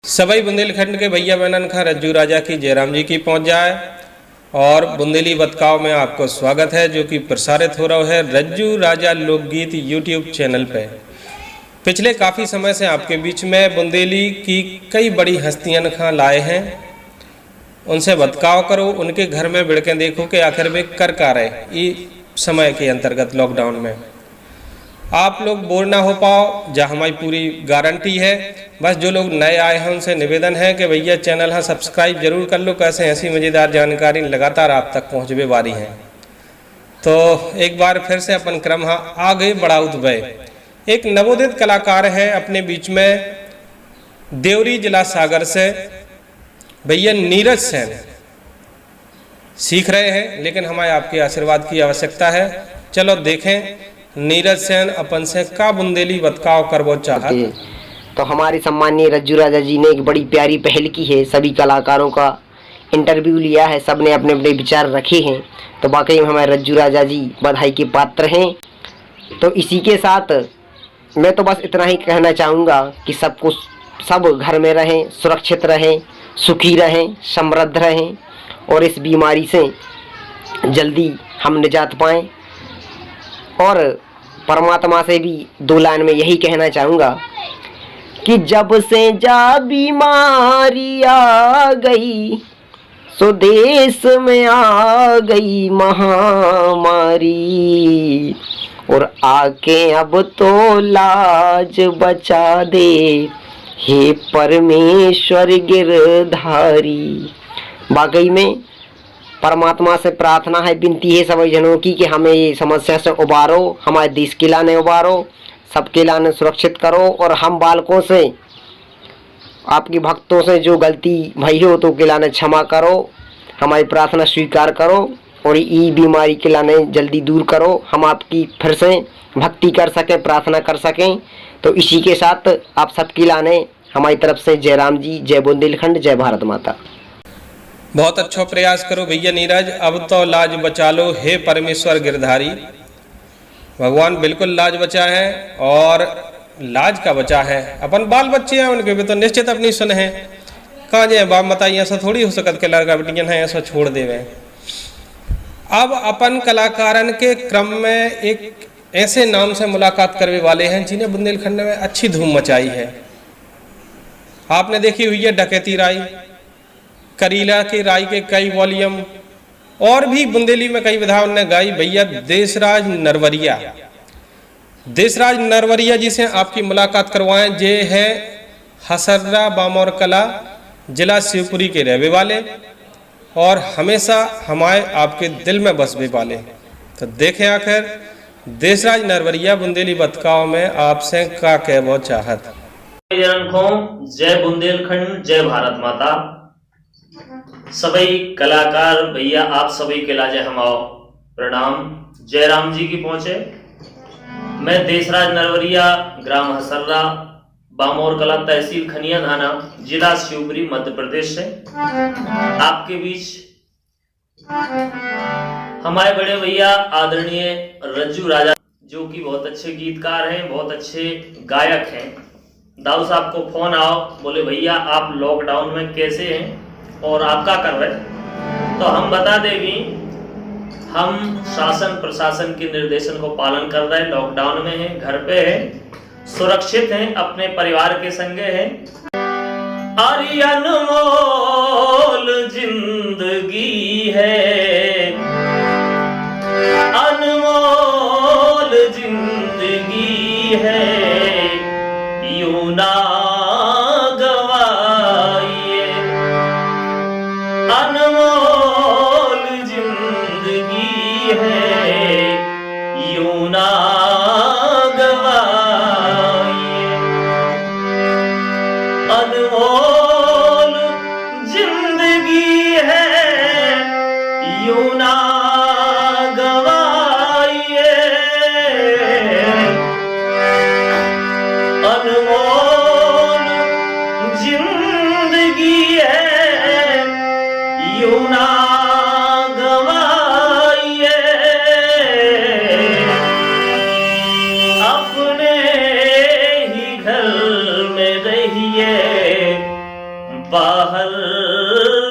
सभी बुंदेलखंड के भैया बहनन खा रज्जू राजा की जयराम जी की पहुंच जाए और बुंदेली बतकाव में आपको स्वागत है, जो कि प्रसारित हो रहा है रज्जू राजा लोकगीत यूट्यूब चैनल पे। पिछले काफ़ी समय से आपके बीच में बुंदेली की कई बड़ी हस्तियां खा लाए हैं, उनसे बतकाव करो, उनके घर में बिड़ के देखो कि आखिर वे कर का रहे इस समय के अंतर्गत लॉकडाउन में। आप लोग बोर ना हो पाओ, जहाँ हमारी पूरी गारंटी है। बस जो लोग नए आए हैं उनसे निवेदन है कि भैया चैनल हाँ सब्सक्राइब जरूर कर लो, कैसे ऐसी मज़ेदार जानकारी लगातार आप तक पहुँचवे वाली हैं। तो एक बार फिर से अपन क्रम हाँ आगे बढ़ाउत भय। एक नवोदित कलाकार है अपने बीच में, देवरी जिला सागर से भैया नीरज सेन सीख रहे हैं, लेकिन हमें आपके आशीर्वाद की आवश्यकता है। चलो देखें नीरज सेन अपन से का बुंदेली बतकाव करवो चाहत। तो हमारे सम्माननीय रज्जू राजा जी ने एक बड़ी प्यारी पहल की है, सभी कलाकारों का इंटरव्यू लिया है, सब ने अपने अपने विचार रखे हैं। तो वाकई में हमारे रज्जू राजा जी बधाई के पात्र हैं। तो इसी के साथ मैं तो बस इतना ही कहना चाहूँगा कि सब घर में रहें, सुरक्षित रहें, सुखी रहें, समृद्ध रहें और इस बीमारी से जल्दी हम निजात पाएँ। और परमात्मा से भी दो लाइन में यही कहना चाहूँगा कि जब से जा बीमारी आ गई सो देश में आ गई महामारी, और आके अब तो लाज बचा दे हे परमेश्वर गिरधारी। वाकई में परमात्मा से प्रार्थना है, विनती है सभी जनों की कि हमें ये समस्या से उबारो, हमारे देश के लाने उबारो, सबके लाने सुरक्षित करो। और हम बालकों से, आपके भक्तों से जो गलती भई हो तो के लाने क्षमा करो, हमारी प्रार्थना स्वीकार करो और ये बीमारी के लाने जल्दी दूर करो, हम आपकी फिर से भक्ति कर सकें, प्रार्थना कर सकें। तो इसी के साथ आप सबके लाने हमारी तरफ से जय राम जी, जय बुंदेलखंड, जय भारत माता। बहुत अच्छा प्रयास करो भैया नीरज, अब तो लाज बचा लो हे परमेश्वर गिरधारी। भगवान बिल्कुल लाज बचा है और लाज का बचा है। अपन बाल बच्चे हैं उनके भी तो निश्चित अपनी सुन है, कहाँ जाए बाप बताइए, ऐसा थोड़ी हो सकत के लड़का बेटियन है ऐसा छोड़ देवे। अब अपन कलाकारन के क्रम में एक ऐसे नाम से मुलाकात करने वाले हैं जिन्हें बुंदेलखंड में अच्छी धूम मचाई है। आपने देखी हुई है डकैती राय, करीला के राय के कई वॉल्यूम, और भी बुंदेली में कई विधाओं ने गाई। भैया देशराज नरवरिया, देशराज नरवरिया जी से आपकी मुलाकात करवाएं। जे है हसर्रा बामौर कला, जिला शिवपुरी के रहने वाले और हमेशा हमारे आपके दिल में बसने वाले। तो देखें आखिर देशराज नरवरिया बुंदेली बतकाव में आपसे का कहना चाहत। जय बुंदेलखंड, जय भारत माता। सभी कलाकार भैया आप सभी के लाजे हमाओ प्रणाम। जयराम जी की पहुंचे। मैं देशराज नरवरिया, ग्राम हसर्रा, बामौर कला, तहसील खनिया थाना, जिला शिवपुरी, मध्य प्रदेश से आपके बीच हमारे बड़े भैया आदरणीय रज्जू राजा, जो कि बहुत अच्छे गीतकार हैं, बहुत अच्छे गायक हैं। दाऊ साहब को फोन आओ, बोले भैया आप लॉकडाउन में कैसे हैं और आप क्या कर रहे। तो हम बता देंगे, हम शासन प्रशासन के निर्देशन को पालन कर रहे हैं, लॉकडाउन में हैं, घर पे हैं, सुरक्षित हैं, अपने परिवार के संगे हैं। अरे अनमोल जिंदगी है, अनमोल जिंदगी है, यूं ना अनमोल जिंदगी है, यूं ना गवाइए। अनमोल जिंदगी है, यूं ना गवाइए। अनमोल जिंदगी है, यूं ना गवाइए। अपने ही घर में रहिए, बाहर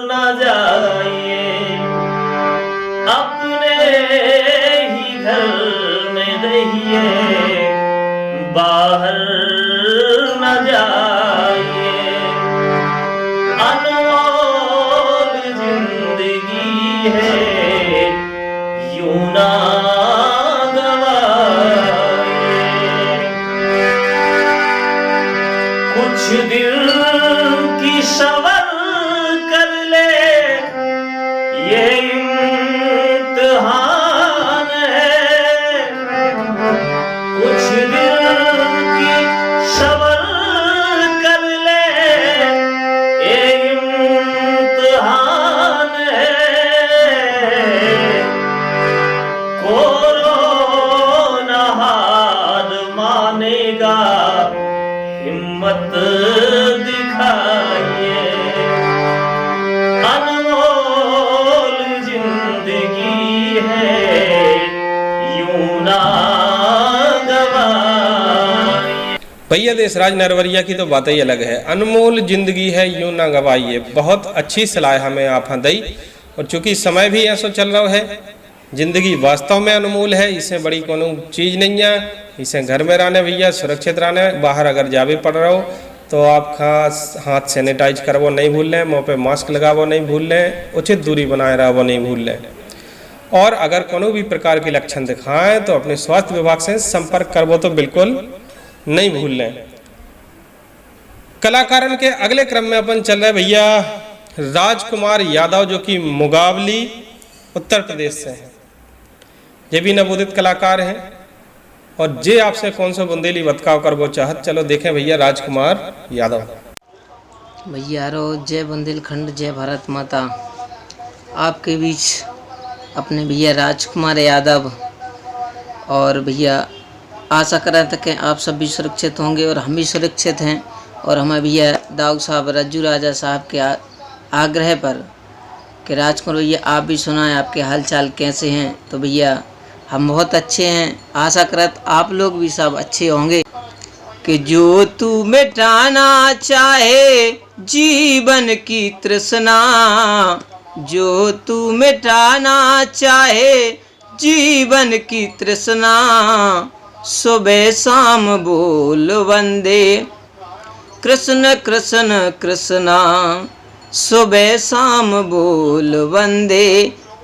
न जाइए, अपने ही घर में रहिए, बाहर न जाइए। अनमोल जिंदगी है यूं ना कुछ दिल की सवर कर ले, ये इम्तिहान है। कुछ दिल की सवर कर ले, ये इम्तिहान है। कोरोना हार मानेगा, हिम्मत दिखाइए। अनमोल जिंदगी है यूं ना गवाइए। भैया देशराज नरवरिया की तो बात ही अलग है। अनमोल जिंदगी है यूं ना गवाइए, बहुत अच्छी सलाह हमें आप दई। और चूंकि समय भी ऐसा चल रहा है, जिंदगी वास्तव में अनमोल है, इससे बड़ी कोनो चीज़ नहीं है। इसे घर में रहने भैया, सुरक्षित रहने। बाहर अगर जा भी पड़ रहा हो तो आप खास हाथ सैनिटाइज करवो नहीं भूल लें, मुँह पे मास्क लगावो नहीं भूल लें, उचित दूरी बनाए रहो नहीं भूल लें। और अगर कोनो भी प्रकार के लक्षण दिखाएं तो अपने स्वास्थ्य विभाग से संपर्क करवो तो बिल्कुल नहीं भूल लें। कलाकारन के अगले क्रम में अपन चल रहे भैया राजकुमार यादव, जो कि मुगावली उत्तर प्रदेश से हैं। ये भी नवोदित कलाकार हैं और जे आपसे कौन सा बुंदेली बतकाव कर वो चाहत। चलो देखें भैया राजकुमार यादव। भैया रो जय बुंदेलखंड, जय भारत माता। आपके बीच अपने भैया राजकुमार यादव। और भैया आशा करा तक आप सब भी सुरक्षित होंगे और हम भी सुरक्षित हैं। और हमें भैया दाऊद साहब रज्जू राजा साहब के आग्रह पर कि राजकुमार भैया आप भी सुनाएं आपके हालचाल कैसे हैं। तो भैया हम बहुत अच्छे हैं, आशा करत आप लोग भी सब अच्छे होंगे। कि जो तू मिटाना चाहे जीवन की तृष्णा, जो तू मिटाना चाहे जीवन की तृष्णा, सुबह शाम बोल वंदे कृष्ण कृष्ण कृष्णा, सुबह शाम बोल वंदे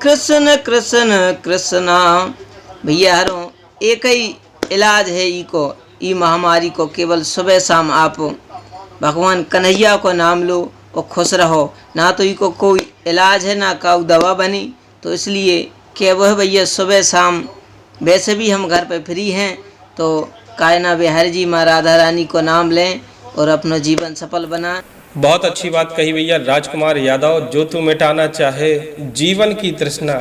कृष्ण कृष्ण कृष्णा। भैया हरों एक ही इलाज है ई महामारी को, केवल सुबह शाम आप भगवान कन्हैया को नाम लो और खुश रहो। ना तो इको कोई इलाज है ना काऊ दवा बनी, तो इसलिए क्या वह भैया सुबह शाम, वैसे भी हम घर पे फ्री हैं तो कायना बिहारी जी माँ राधा रानी को नाम लें और अपना जीवन सफल बनाएं। बहुत अच्छी बात कही भैया राजकुमार यादव। जो तू मिटाना चाहे जीवन की तृष्णा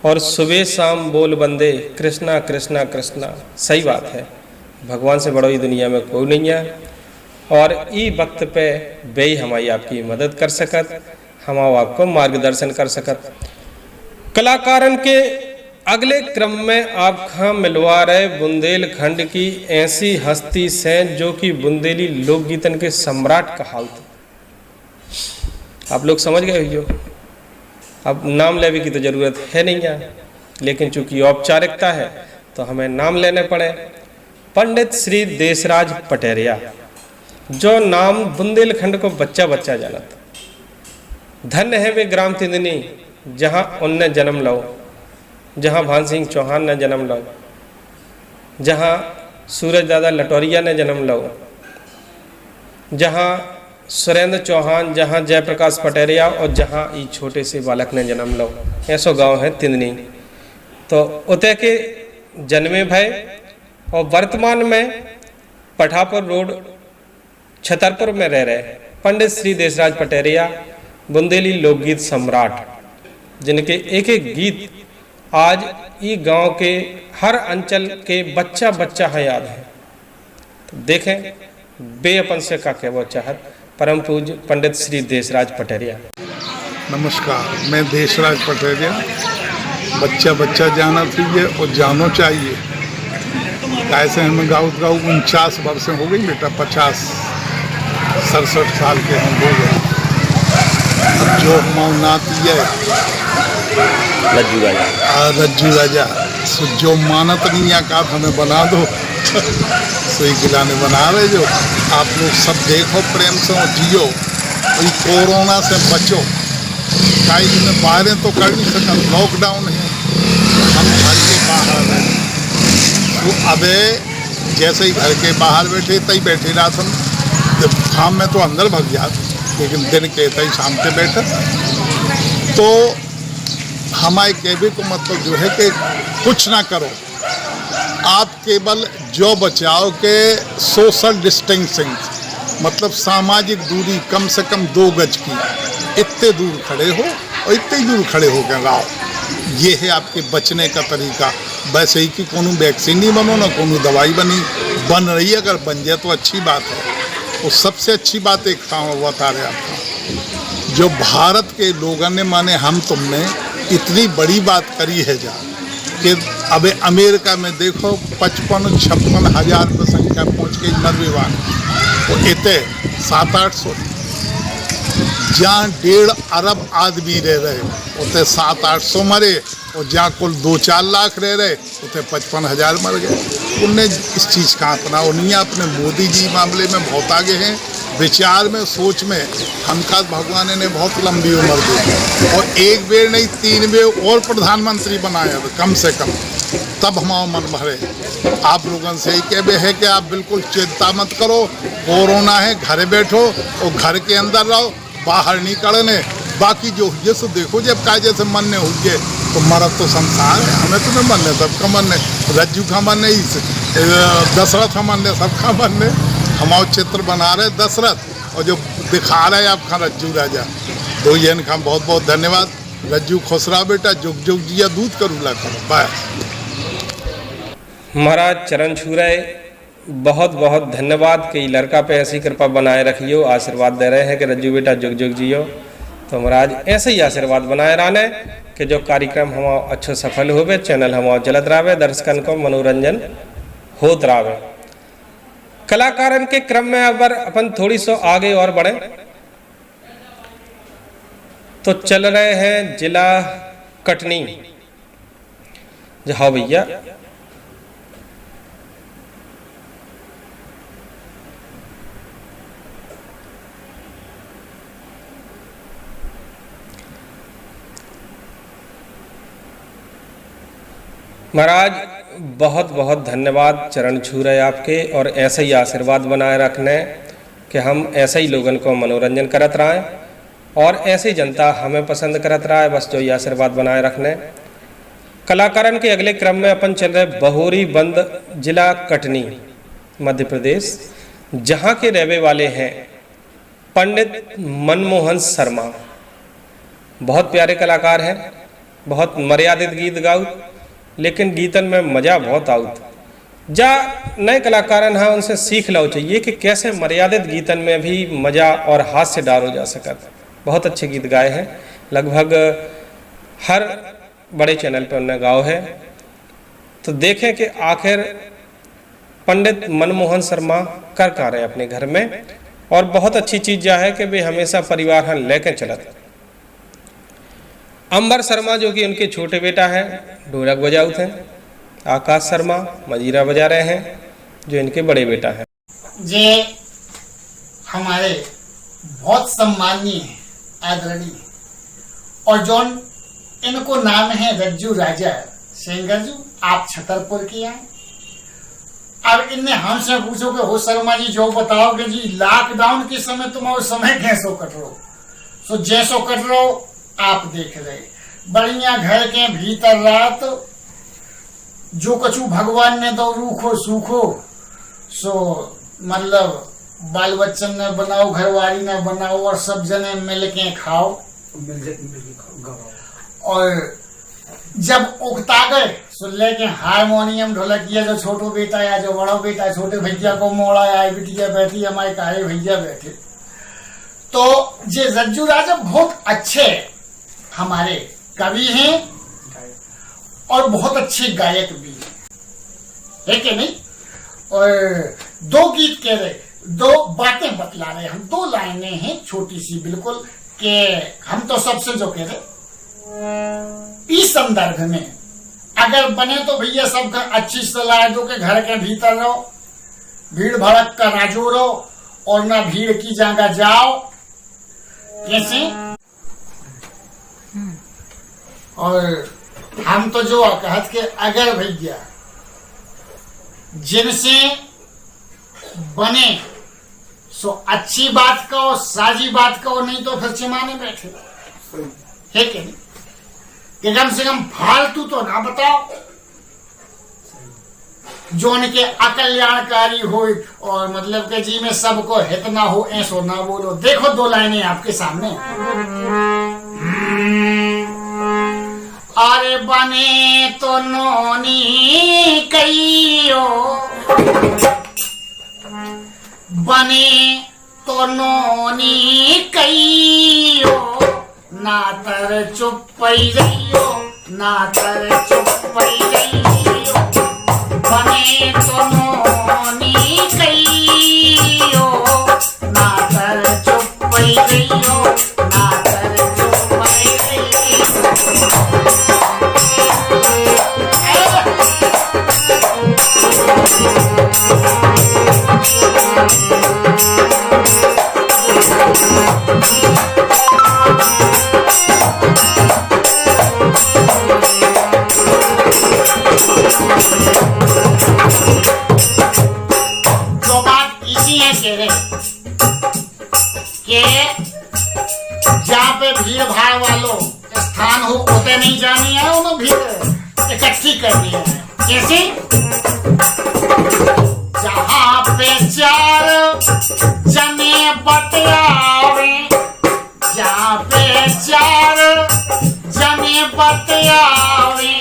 और सुबह शाम बोल बंदे कृष्णा कृष्णा कृष्णा। सही बात है, भगवान से बड़ो ही दुनिया में कोई नहीं है। और ई वक्त पे वे हमारी आपकी मदद कर सकत, हम आपको मार्गदर्शन कर सकत। कलाकारन के अगले क्रम में आप खां मिलवा रहे बुंदेलखंड की ऐसी हस्ती से जो कि बुंदेली लोकगीतन के सम्राट कहावत। आप लोग समझ गए हो, अब नाम लेने की तो जरूरत है नहीं है, लेकिन चूंकि औपचारिकता है तो हमें नाम लेने पड़े। पंडित श्री देशराज पटेरिया, जो नाम बुंदेलखंड को बच्चा बच्चा जानता। धन्य है वे ग्राम तिंदनी जहाँ उनने जन्म लो, जहाँ भान सिंह चौहान ने जन्म लो, जहाँ सूरज दादा लटोरिया ने जन्म लो, जहाँ सुरेंद्र चौहान, जहाँ जयप्रकाश पटेरिया और जहाँ ये छोटे से बालक ने जन्म लो। ऐसो गांव है तिंदनी। तो उतय के जन्मे भय और वर्तमान में पठापुर रोड छतरपुर में रह रहे पंडित श्री देशराज पटेरिया, बुंदेली लोकगीत सम्राट, जिनके एक एक गीत आज ये गांव के हर अंचल के बच्चा बच्चा है याद है। तो देखें बे अपन से का कहना चाहत परम पूज्य पंडित श्री देशराज पटेरिया। नमस्कार, मैं देशराज पटेरिया। बच्चा बच्चा जाना चाहिए और जानो चाहिए। कैसे हमें गाँव 49 वर्ष हो गई बेटा, 50 67 साल के हम हो गए। अब जो मौनाती है रज्जू राजा सो जो मानत नहीं है का हमें बना दो सही खिलाने बना रहे। जो आप लोग सब देखो प्रेम से और जियो, और कोरोना से बचो। कहीं में बाहर तो कर नहीं सकता, लॉकडाउन है, हम घर के बाहर हैं। तो अबे जैसे ही घर के बाहर बैठे तई बैठे राशन, जब शाम में तो अंदर भग जाते, लेकिन दिन के तई शाम के बैठे। तो हमारे कहने को मतलब जो है कि कुछ ना करो, आप केवल जो बचाओ के सोशल डिस्टेंसिंग, मतलब सामाजिक दूरी कम से कम 2 गज की, इतने दूर खड़े हो और इतने दूर खड़े हो के रहो। ये है आपके बचने का तरीका। वैसे ही कि कोनो वैक्सीन नहीं बनो ना कोनो दवाई बन रही है, अगर बन जाए तो अच्छी बात है। और सबसे अच्छी बात एक बता रहे आपको, जो भारत के लोगों ने माने हम तुमने इतनी बड़ी बात करी है जा कि अब अमेरिका में देखो 55-56 हज़ार पर संख्या पहुँच गई मरने, वो इतने 700-800, जहाँ 1.5 अरब आदमी रह रहे उतने 700-800 मरे, और जहाँ कुल 2-4 लाख रह रहे उतने 55 हज़ार मर गए। उनने इस चीज़ का अपना नहीं, अपने मोदी जी मामले में बहुत आगे हैं, विचार में सोच में। हमका भगवान ने बहुत लंबी उम्र दी और 1 बेर नहीं 3 बेर और प्रधानमंत्री बनाया कम से कम, तब हमारा मन भरे। आप लोगों से ही कहते हैं कि आप बिल्कुल चिंता मत करो, कोरोना है, घर बैठो और घर के अंदर रहो, बाहर नहीं करने। बाकी जो ये सो देखो, जब का जैसे मन ने हुए तो मरद तो संसार है, हमें तो नहीं मनने, सबका मन है, रज्जू का मन नहीं, दशरथ का मन है, सबका मन है। हमारा चित्र बना रहे दशरथ और जो दिखा रहे आपका रज्जू राजा। तो ये इनका बहुत बहुत धन्यवाद। रज्जू खुश रहा बेटा, जुग जुग जिया, दूध करूला करो। बाय। महाराज चरण छू रहे, बहुत बहुत धन्यवाद कि लड़का पे ऐसी कृपा बनाए रखियो। आशीर्वाद दे रहे हैं कि रज्जू बेटा जुग जुग जियो। तो महाराज ऐसे ही आशीर्वाद बनाए रहने कि जो कार्यक्रम हमारा अच्छो सफल होवे, चैनल हमारा चलत रहे, दर्शकन को मनोरंजन होत रहे। कलाकारन के क्रम में अगर अपन थोड़ी सो आगे और बढ़े तो चल रहे हैं जिला कटनी। हाँ भैया, महाराज बहुत बहुत धन्यवाद, चरण छू रहे आपके, और ऐसे ही आशीर्वाद बनाए रखने कि हम ऐसे ही लोगों को मनोरंजन करत रहें और ऐसे ही जनता हमें पसंद करत रहा है। बस जो ये आशीर्वाद बनाए रखने। कलाकारन के अगले क्रम में अपन चल रहे बहोरी बंद, जिला कटनी, मध्य प्रदेश, जहाँ के रहने वाले हैं पंडित मनमोहन शर्मा। बहुत प्यारे कलाकार हैं, बहुत मर्यादित गीत गाऊ, लेकिन गीतन में मज़ा बहुत आउत। जा नए कलाकारन हैं उनसे सीख लो चाहिए कि कैसे मर्यादित गीतन में भी मज़ा और हास्य डालो जा सकता। बहुत अच्छे गीत गाए हैं, लगभग हर बड़े चैनल पे उन्होंने गाओ है। तो देखें कि आखिर पंडित मनमोहन शर्मा कर रहे हैं अपने घर में, और बहुत अच्छी चीज़ यह है कि वे हमेशा परिवार हम लेके चलते। अंबर शर्मा जो कि उनके छोटे बेटा हैं, ढोलक बजाउत हैं। आकाश शर्मा मजीरा बजा रहे हैं, जो इनके बड़े बेटा हैं। जे हमारे बहुत सम्मानीय आदरणीय और जौन इनको नाम है रज्जू राजा सेंगर जी, आप छतरपुर के हैं। अब इनने हमसे पूछो कि हो शर्मा जी जो बताओ कि जी लॉकडाउन के समय तुम समय कैसो कट रहो, सो जैसो कट रहो आप देख रहे, बढ़िया घर के भीतर रात जो कछु भगवान ने दो रूखो सूखो, सो मतलब बाल बच्चन ने बनाओ, घरवाली ने बनाओ, और सब जने मिल के खाओ। और जब उगता गए सो लेके हारमोनियम ढोलकिया, जो छोटो बेटा या जो बड़ो बेटा, छोटे भैया को मोड़ा या बिटिया बैठी, हमारे काहे भैया बैठे। तो ये रज्जू राजा बहुत अच्छे हमारे कवि हैं और बहुत अच्छे गायक भी है कि नहीं। और 2 गीत कह रहे, दो बातें बतला रहे। हम दो लाइनें हैं छोटी सी बिल्कुल, कि हम तो सबसे जो कह रहे इस संदर्भ में अगर बने तो भैया सबका अच्छी सलाह दो कि घर के भीतर रहो, भीड़ भड़क का ना जोड़ो और ना भीड़ की जगह जाओ। कैसे? और हम तो जो कहत के अगर भैया जिनसे बने सो अच्छी बात कहो, साजी बात कहो, नहीं तो फिर चिमाने बैठे है कि नहीं? कि कम से कम फालतू तो ना बताओ, जो उनके अकल्याणकारी हो और मतलब के जी में सबको हित ना हो, ऐसो ना बोलो। देखो दो लाइनें आपके सामने। अरे बने तो नोनी कईयो, बने तो नोनी कईयो, ना तर चुप पई रहियो, ना तर चुप पई रहियो। बने तो नोनी कईयो, ना तर चुप पई रहियो, ना तर चुप पई रहियो। तो बात इसी है कह रहे कि जहाँ पे भीड़ भाड़ वालों स्थान हो उतने नहीं जानी है, उन्हें भीड़ इकट्ठी करनी है। कैसे? जहाँ पे चार जने बतियावे, जहाँ पे चार जने बतियावे,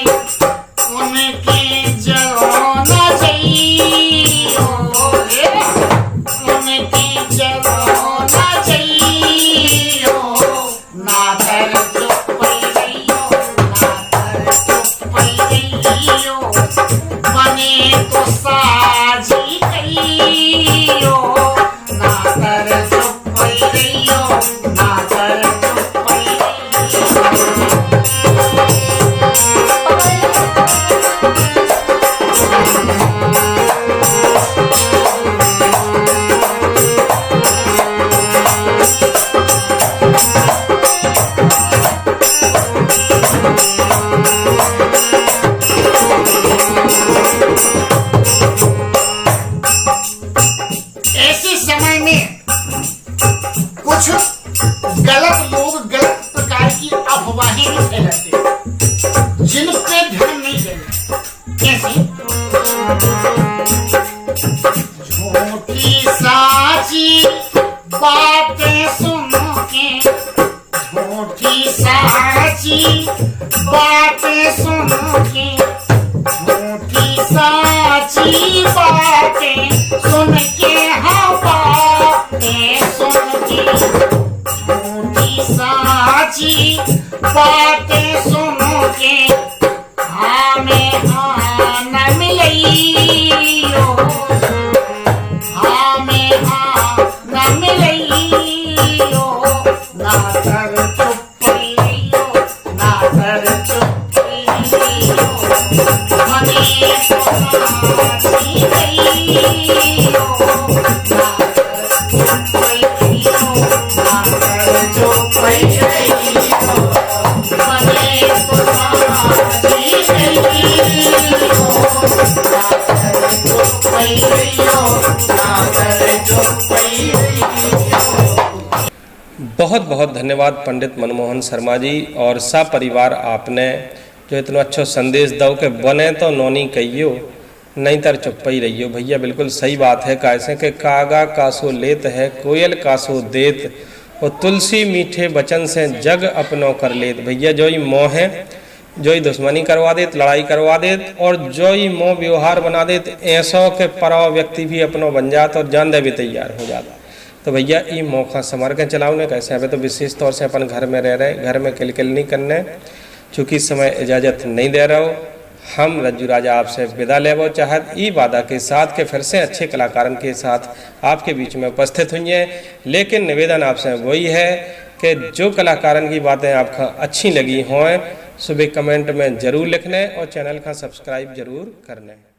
उनकी जरो न जाइयो, उनकी जरो न जाइयो, ना तर चुप पई रहियो, ना तर चुप पई रहियो। बने तो साजी कहियो, ना तर चुप पई रहियो, ना तर चुप पई रहियो। ऐसे समय में कुछ गलत लोग गलत प्रकार की अफवाहें भी फैलाते, जिन पे ध्यान नहीं देना। कैसे? झूठी साची बातें सुन के, झूठी साची बातें सुन के, झूठी साची बातें सुन के, हाँ बातें सुन के, झूठी साची बातें सुन के, हाँ में हाँ न मिलइयो, हाँ में हाँ न मिलइयो, ना तर चुप पई रहियो, ना तर चुप पई रहियो। बने तो साजी कहियो, ना तर चुप पई रहियो, ना तर चुप पई रहियो। बने तो साजी कहियो, ना तर चुप पई रहियो, ना तर चुप पई रहियो। बहुत बहुत धन्यवाद पंडित मनमोहन शर्मा जी और सा परिवार, आपने जो इतना अच्छा संदेश दो कि बने तो नोनी कहियो, नहीं तर चुप ही रहियो। भैया बिल्कुल सही बात है। कैसे कि कागा कासो लेत है, कोयल कासो देत, और तुलसी मीठे वचन से जग अपनो कर लेत। भैया जो ही मोह है, जो ही दुश्मनी करवा देत, लड़ाई करवा देत, और जो ही मोह व्यवहार बना देत, ऐसो के पराव व्यक्ति भी अपनो बन जात और जान दे भी तैयार हो जाता। तो भैया ये मौका संभाल के चलाओ ने। कैसे अभी तो विशेष तौर से अपन घर में रह रहे, घर में किलकिल नहीं करने, चूँकि समय इजाज़त नहीं दे रहा हो। हम रज्जू राजा आपसे विदा लेवो चाहत ई वादा के साथ के फिर से अच्छे कलाकारन के साथ आपके बीच में उपस्थित हुई हैं। लेकिन निवेदन आपसे वही है कि जो कलाकारन की बातें आपको अच्छी लगी हों सुबह कमेंट में ज़रूर लिखने और चैनल का सब्सक्राइब ज़रूर करने।